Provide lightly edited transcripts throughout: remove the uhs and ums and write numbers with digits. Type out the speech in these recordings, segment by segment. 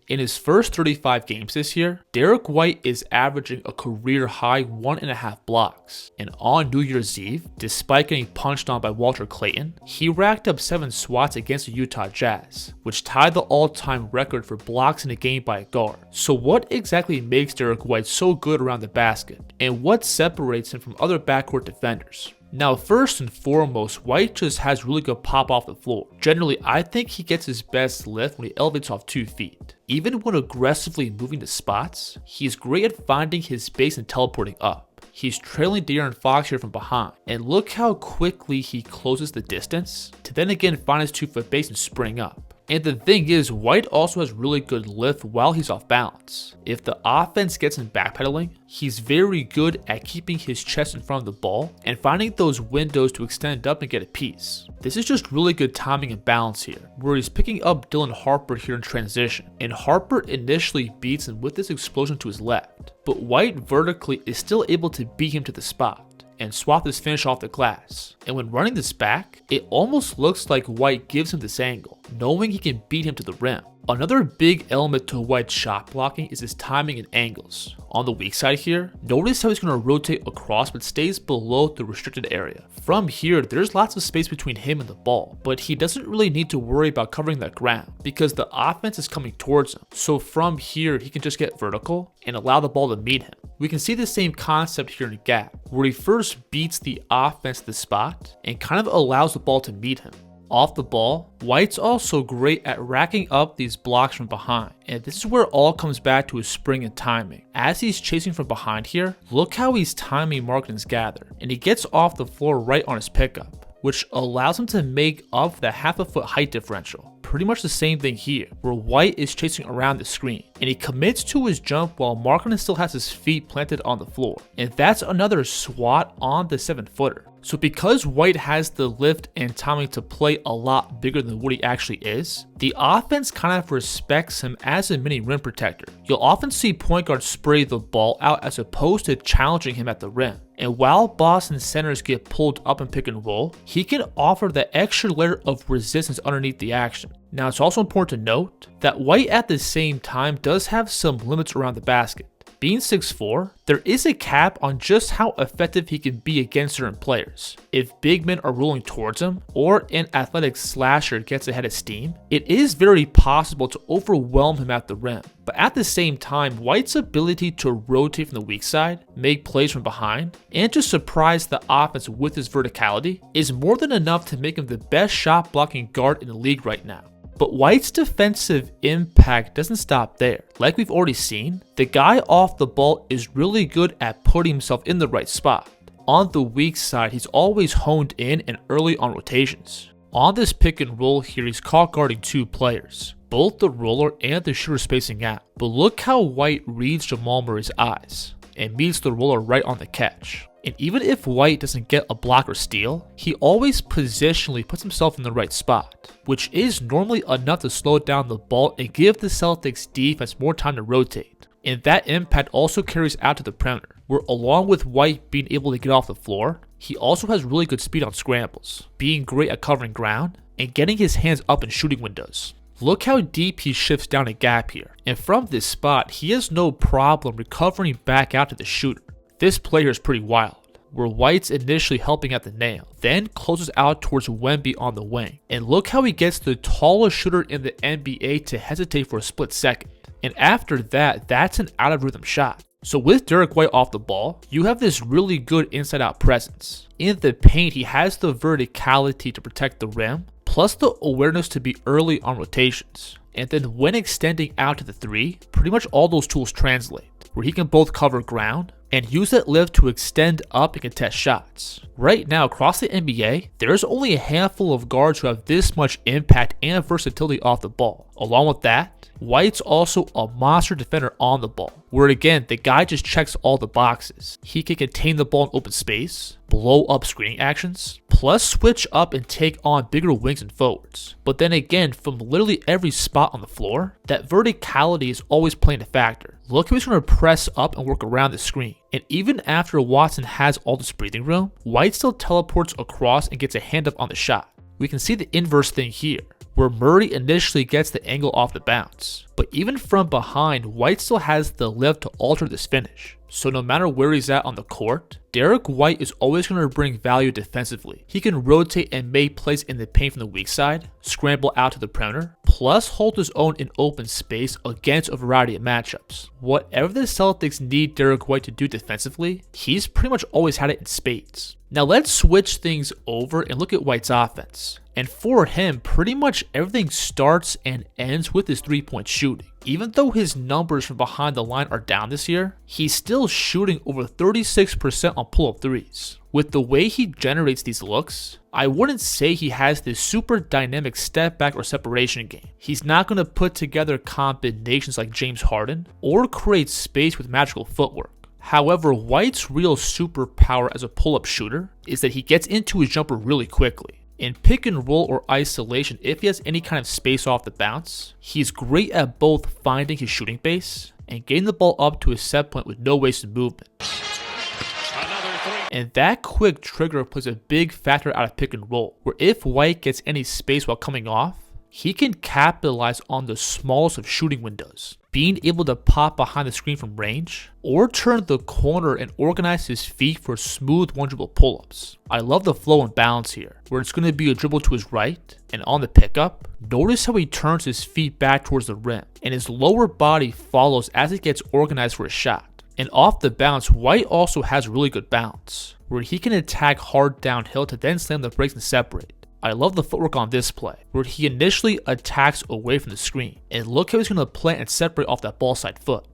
In his first 35 games this year, Derrick White is averaging a career-high 1.5 blocks. And on New Year's Eve, despite getting punched on by Walter Clayton, he racked up 7 swats against the Utah Jazz, which tied the all-time record for blocks in a game by a guard. So what exactly makes Derrick White so good around the basket? And what separates him from other backcourt defenders? Now, first and foremost, White just has really good pop off the floor. Generally, I think he gets his best lift when he elevates off 2 feet. Even when aggressively moving to spots, he's great at finding his space and teleporting up. He's trailing De'Aaron Fox here from behind, and look how quickly he closes the distance to then again find his 2-foot base and spring up. And the thing is, White also has really good lift while he's off balance. If the offense gets him backpedaling, he's very good at keeping his chest in front of the ball and finding those windows to extend up and get a piece. This is just really good timing and balance here, where he's picking up Dylan Harper here in transition, and Harper initially beats him with this explosion to his left, but White vertically is still able to beat him to the spot and swap his finish off the glass. And when running this back, it almost looks like White gives him this angle, knowing he can beat him to the rim. Another big element to White's shot blocking is his timing and angles. On the weak side here, notice how he's going to rotate across but stays below the restricted area. From here, there's lots of space between him and the ball, but he doesn't really need to worry about covering that ground because the offense is coming towards him. So from here, he can just get vertical and allow the ball to meet him. We can see the same concept here in a gap, where he first beats the offense to the spot and kind of allows the ball to meet him. Off the ball, White's also great at racking up these blocks from behind, and this is where it all comes back to his spring and timing. As he's chasing from behind here, look how he's timing Markkanen's gather, and he gets off the floor right on his pickup, which allows him to make up the half-a-foot height differential. Pretty much the same thing here, where White is chasing around the screen, and he commits to his jump while Markkanen still has his feet planted on the floor, and that's another swat on the 7-footer. So because White has the lift and timing to play a lot bigger than what he actually is, the offense kind of respects him as a mini rim protector. You'll often see point guards spray the ball out as opposed to challenging him at the rim. And while Boston centers get pulled up and pick and roll, he can offer the extra layer of resistance underneath the action. Now, it's also important to note that White at the same time does have some limits around the basket. Being 6'4", there is a cap on just how effective he can be against certain players. If big men are rolling towards him, or an athletic slasher gets ahead of steam, it is very possible to overwhelm him at the rim. But at the same time, White's ability to rotate from the weak side, make plays from behind, and to surprise the offense with his verticality is more than enough to make him the best shot blocking guard in the league right now. But White's defensive impact doesn't stop there. Like we've already seen, the guy off the ball is really good at putting himself in the right spot. On the weak side, he's always honed in and early on rotations. On this pick and roll here, he's caught guarding 2 players, both the roller and the shooter spacing out. But look how White reads Jamal Murray's eyes and meets the roller right on the catch. And even if White doesn't get a block or steal, he always positionally puts himself in the right spot, which is normally enough to slow down the ball and give the Celtics defense more time to rotate. And that impact also carries out to the perimeter, where along with White being able to get off the floor, he also has really good speed on scrambles, being great at covering ground, and getting his hands up in shooting windows. Look how deep he shifts down a gap here, and from this spot, he has no problem recovering back out to the shooter. This play here is pretty wild, where White's initially helping at the nail, then closes out towards Wemby on the wing. And look how he gets the tallest shooter in the NBA to hesitate for a split second. And after that, that's an out of rhythm shot. So with Derrick White off the ball, you have this really good inside out presence. In the paint, he has the verticality to protect the rim, plus the awareness to be early on rotations. And then when extending out to the 3, pretty much all those tools translate, where he can both cover ground and use that lift to extend up and contest shots. Right now, across the NBA, there's only a handful of guards who have this much impact and versatility off the ball. Along with that, White's also a monster defender on the ball, where again, the guy just checks all the boxes. He can contain the ball in open space, blow up screening actions, plus switch up and take on bigger wings and forwards. But then again, from literally every spot on the floor, that verticality is always playing a factor. Look how he's going to press up and work around the screen. And even after Watson has all this breathing room, White still teleports across and gets a hand up on the shot. We can see the inverse thing here, where Murray initially gets the angle off the bounce. But even from behind, White still has the lift to alter this finish. So no matter where he's at on the court, Derrick White is always going to bring value defensively. He can rotate and make plays in the paint from the weak side, scramble out to the perimeter, plus hold his own in open space against a variety of matchups. Whatever the Celtics need Derrick White to do defensively, he's pretty much always had it in spades. Now let's switch things over and look at White's offense. And for him, pretty much everything starts and ends with his three-point shooting. Even though his numbers from behind the line are down this year, he's still shooting over 36% on pull-up threes. With the way he generates these looks, I wouldn't say he has this super dynamic step back or separation game. He's not going to put together combinations like James Harden or create space with magical footwork. However, White's real superpower as a pull-up shooter is that he gets into his jumper really quickly. In pick and roll or isolation, if he has any kind of space off the bounce, he's great at both finding his shooting base and getting the ball up to his set point with no wasted movement. And that quick trigger plays a big factor out of pick and roll, where if White gets any space while coming off, he can capitalize on the smallest of shooting windows, being able to pop behind the screen from range, or turn the corner and organize his feet for smooth one-dribble pull-ups. I love the flow and balance here, where it's going to be a dribble to his right, and on the pickup, notice how he turns his feet back towards the rim, and his lower body follows as it gets organized for a shot. And off the bounce, White also has really good balance, where he can attack hard downhill to then slam the brakes and separate. I love the footwork on this play, where he initially attacks away from the screen, and look how he's going to plant and separate off that ball side foot.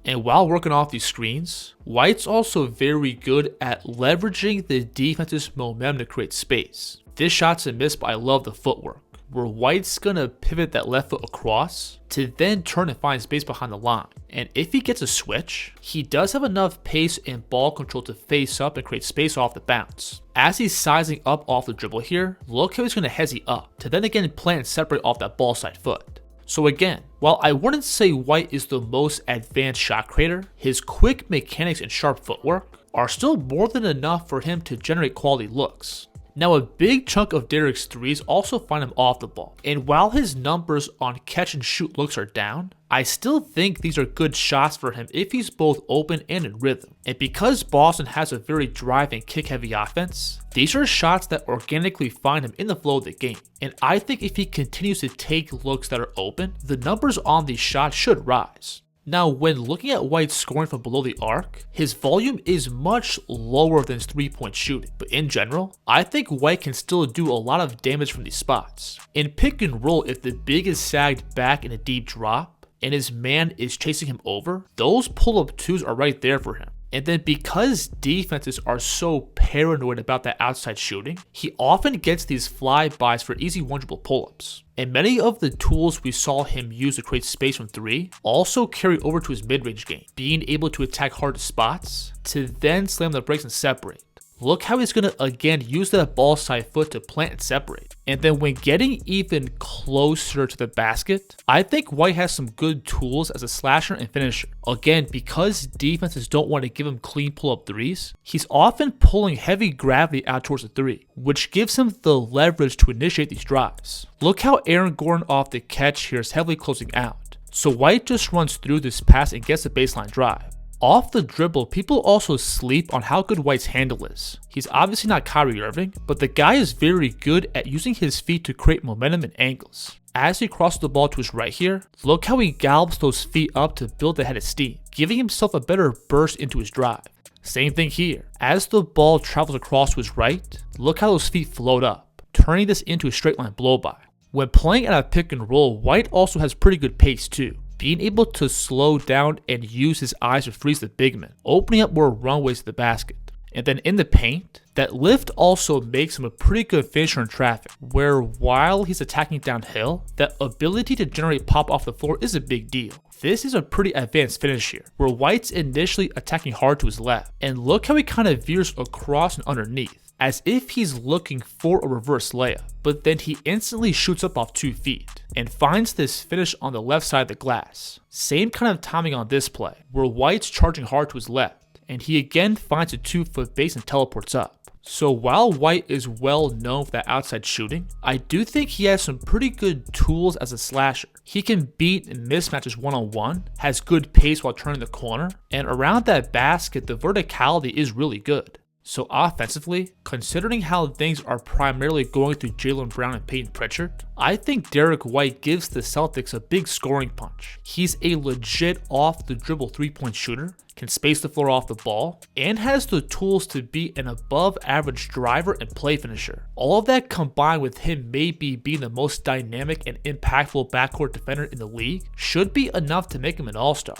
And while working off these screens, White's also very good at leveraging the defense's momentum to create space. This shot's a miss, but I love the footwork, where White's going to pivot that left foot across to then turn and find space behind the line. And if he gets a switch, he does have enough pace and ball control to face up and create space off the bounce. As he's sizing up off the dribble here, look how he's going to hezzy up to then again plant and separate off that ball side foot. So again, while I wouldn't say White is the most advanced shot creator, his quick mechanics and sharp footwork are still more than enough for him to generate quality looks. Now a big chunk of Derrick's threes also find him off the ball, and while his numbers on catch and shoot looks are down, I still think these are good shots for him if he's both open and in rhythm. And because Boston has a very drive and kick heavy offense, these are shots that organically find him in the flow of the game. And I think if he continues to take looks that are open, the numbers on these shots should rise. Now, when looking at White scoring from below the arc, his volume is much lower than his three-point shooting, but in general, I think White can still do a lot of damage from these spots. In pick and roll, if the big is sagged back in a deep drop, and his man is chasing him over, those pull-up twos are right there for him. And then because defenses are so paranoid about that outside shooting, he often gets these flybys for easy one-dribble pull-ups. And many of the tools we saw him use to create space from three also carry over to his mid-range game, being able to attack hard spots to then slam the brakes and separate. Look how he's going to again use that ball side foot to plant and separate. And then when getting even closer to the basket, I think White has some good tools as a slasher and finisher. Again, because defenses don't want to give him clean pull-up threes, he's often pulling heavy gravity out towards the three, which gives him the leverage to initiate these drives. Look how Aaron Gordon off the catch here is heavily closing out. So White just runs through this pass and gets a baseline drive. Off the dribble, people also sleep on how good White's handle is. He's obviously not Kyrie Irving, but the guy is very good at using his feet to create momentum and angles. As he crosses the ball to his right here, look how he gallops those feet up to build a head of steam, giving himself a better burst into his drive. Same thing here. As the ball travels across to his right, look how those feet float up, turning this into a straight line blow by. When playing at a pick and roll, White also has pretty good pace too, being able to slow down and use his eyes to freeze the big man, opening up more runways to the basket. And then in the paint, that lift also makes him a pretty good finisher in traffic, where while he's attacking downhill, that ability to generate pop off the floor is a big deal. This is a pretty advanced finish here, where White's initially attacking hard to his left, and look how he kind of veers across and underneath, as if he's looking for a reverse layup, but then he instantly shoots up off 2 feet and finds this finish on the left side of the glass. Same kind of timing on this play, where White's charging hard to his left, and he again finds a 2-foot base and teleports up. So while White is well known for that outside shooting, I do think he has some pretty good tools as a slasher. He can beat mismatches one-on-one, has good pace while turning the corner, and around that basket the verticality is really good. So offensively, considering how things are primarily going through Jaylen Brown and Peyton Pritchard, I think Derrick White gives the Celtics a big scoring punch. He's a legit off-the-dribble three-point shooter, can space the floor off the ball, and has the tools to be an above-average driver and play finisher. All of that combined with him maybe being the most dynamic and impactful backcourt defender in the league should be enough to make him an all-star.